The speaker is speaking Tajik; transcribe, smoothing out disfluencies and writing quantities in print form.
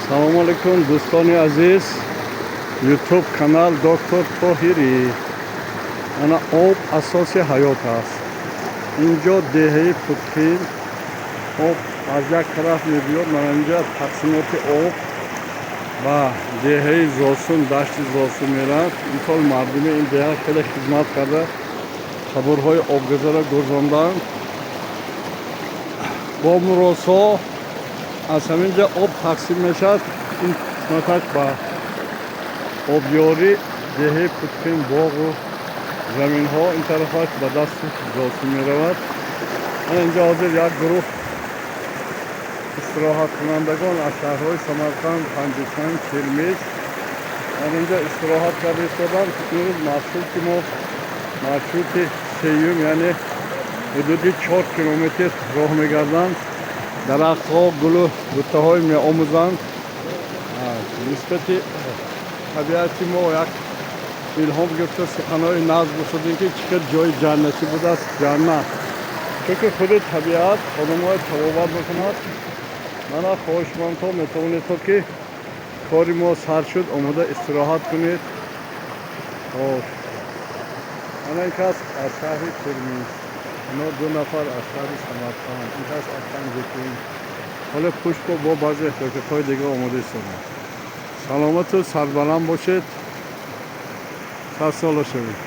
салому алейкум дӯстони азиз, ютуб канал доктор Тоҳирӣ. Ана об асоси ҳаёт аст. Инҷо деҳаи Путхин об аз як тараф мебиёд, мана инҷа тақсимоти об ба деҳаи Зосун, дашти Зосун меравад. Имсол мардуми ин деҳа хеле хизмат карда қабрҳои обгузара гузронданд. бо муросҳо аз ҳаминҷа об тақсим мешавад. ин қисматаш ба обёри деҳаи Путхин боғу заминҳо, ин тарафаш ба дасти Зосун меравад. инҷа ҳозир як гурӯҳ истироҳаткунандагон аз шаҳрҳои Самарқанд, Панҷушан, Кирмиш инҷа истироҳат карда истоданд. имрӯз маҳсул ки мо маршрути сеюм, яъне ҳудуди 4 километр роҳ мегарданд. дарахтҳо гулу буттаҳои меомӯзанд. нисбати табиати мо як илҳом гирифта суханҳои назм гуфтадем ки чӣ қадр ҷои ҷаннатӣ будааст. ҷаннат чунки худи табиат одамҳоро табобат мекунад. мана хоҳишмандҳо метавонед то ки кори мо сар шуд, омода истироҳат кунед. ана ин кас аз шаҳри Кирмиш, ано 2 нафар аз шаҳри Самарқанд, ин кас аз Панҷушин. ҳоло пушто бо баъзе ҳаракатҳои дигар омода истоданд. саломату сарбаланд бошед, сарсола шавед.